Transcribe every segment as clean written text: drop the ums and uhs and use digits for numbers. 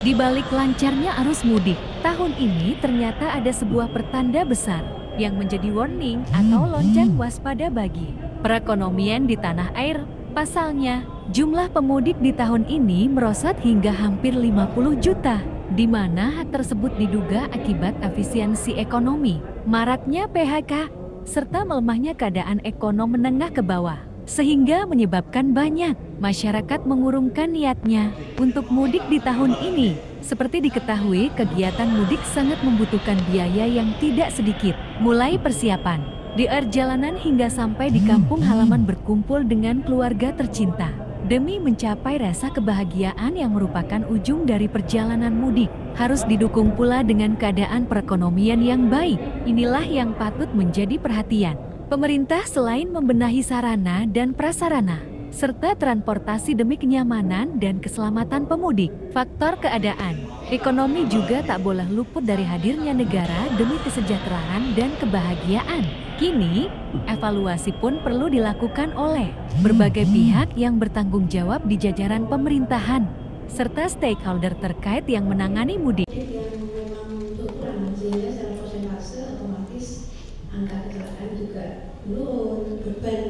Di balik lancarnya arus mudik, tahun ini ternyata ada sebuah pertanda besar yang menjadi warning atau lonceng waspada bagi perekonomian di tanah air. Pasalnya, jumlah pemudik di tahun ini merosot hingga hampir 50 juta, di mana hal tersebut diduga akibat efisiensi ekonomi, maraknya PHK, serta melemahnya keadaan ekonomi menengah ke bawah, sehingga menyebabkan banyak masyarakat mengurungkan niatnya untuk mudik di tahun ini. Seperti diketahui, kegiatan mudik sangat membutuhkan biaya yang tidak sedikit, mulai persiapan di perjalanan hingga sampai di kampung halaman berkumpul dengan keluarga tercinta. Demi mencapai rasa kebahagiaan yang merupakan ujung dari perjalanan mudik, harus didukung pula dengan keadaan perekonomian yang baik. Inilah yang patut menjadi perhatian pemerintah selain membenahi sarana dan prasarana serta transportasi demi kenyamanan dan keselamatan pemudik. Faktor keadaan ekonomi juga tak boleh luput dari hadirnya negara demi kesejahteraan dan kebahagiaan. Kini, evaluasi pun perlu dilakukan oleh berbagai pihak yang bertanggung jawab di jajaran pemerintahan serta stakeholder terkait yang menangani mudik. Yang memang berkurang, sehingga secara persentase otomatis angka kecelakaan juga menurun, beban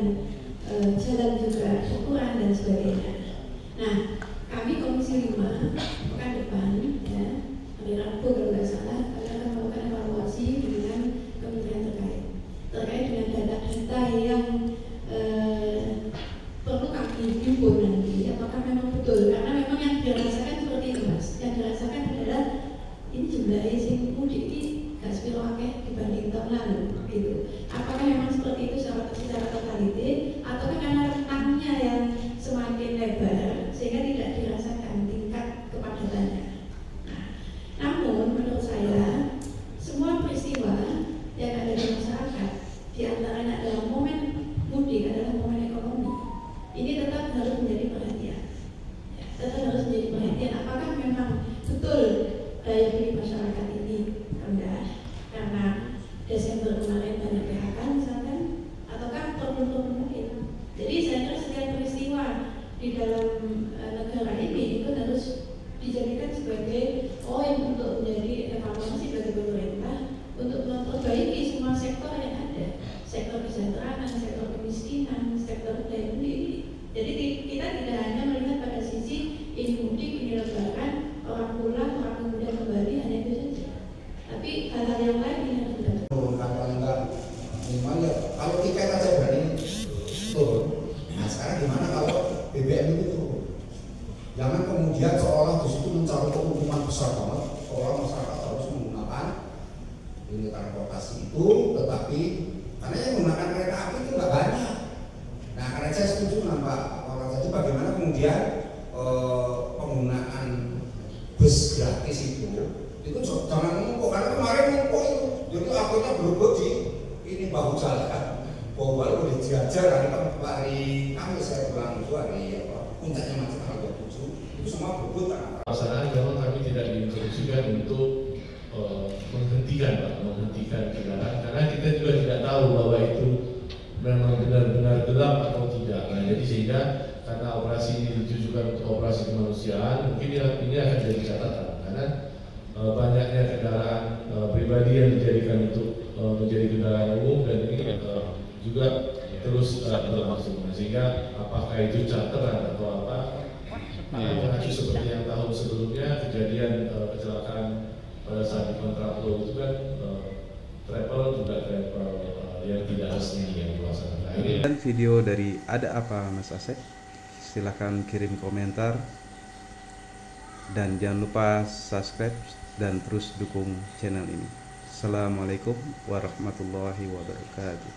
jalan juga berkurang dan sebagainya. Nah, kami Komisi 5 pekan depan, ya, hari Rabu kalau nggak salah, kami akan melakukan evaluasi dengan kementerian terkait dengan data-data yang perlu kami himpun nanti. Apakah memang betul? Karena memang yang dirasakan seperti itu, Mas. Yang dirasakan adalah ini jumlah sing mudik ini gak sepiro akeh dibanding tahun lalu, gitu. Apakah memang seperti itu secara totalite, atau karena rentangnya yang semakin lebar sehingga tidak dirasakan tingkat kepadatannya? Nah, namun menurut saya semua peristiwa yang ada di masyarakat, di antaranya adalah momen mudik adalah momen ekonomi. Ini tetap harus menjadi perhatian. Ya, tetap harus menjadi perhatian. Apakah memang betul daya beli masyarakat ini rendah karena Desember kemarin banyak PHK misalkan, ataukah problem-problem mungkin? Jadi saya kira setiap peristiwa di dalam negara ini itu harus dijadikan sebagai poin untuk menjadi evaluasi bagi pemerintah untuk memperbaiki semua sektor yang ada, sektor kesejahteraan, sektor kemiskinan, sektor daya beli ini. Jadi kita tidak hanya melihat pada sisi ini mudik, ini lebaran, orang pulang, orang kemudian kembali, hanya itu saja. Tapi hal-hal yang lain ini harus dilakukan. Kalau tiket aja berani turun, nah sekarang gimana kalau BBM itu turun? Jangan kemudian seolah di situ mencari keuntungan besar banget, seolah masyarakat harus menggunakan ini transportasi itu, tetapi karena yang menggunakan kereta api itu nggak banyak. Nah, karena saya setuju dengan Pak Orang tadi, bagaimana kemudian penggunaan bus gratis itu jangan ngumpul, karena kemarin ngumpul itu, jadi akhirnya berebut di ini bahu jalan, bahwa boleh diajar hari Kamis saya pulang itu hari puncaknya macet tanggal 27 itu semua berebut. Pelaksanaan memang kami tidak diinstruksikan untuk menghentikan kendaraan, karena kita juga tidak tahu bahwa itu memang benar-benar gelap atau tidak. Nah, jadi sehingga karena operasi ini ditujukan untuk operasi kemanusiaan, mungkin ini akan jadi catatan karena banyaknya kendaraan pribadi yang dijadikan untuk menjadi kendaraan umum, dan ini juga terus berlangsung. Sehingga apakah itu charteran atau apa? Mengacu seperti yang tahun sebelumnya kejadian kecelakaan pada saat di kontraflow itu kan travel yang tidak resmi yang dilaksanakan. Dan video dari Ada Apa Mas Asep, silahkan kirim komentar dan jangan lupa subscribe dan terus dukung channel ini. Assalamualaikum warahmatullahi wabarakatuh.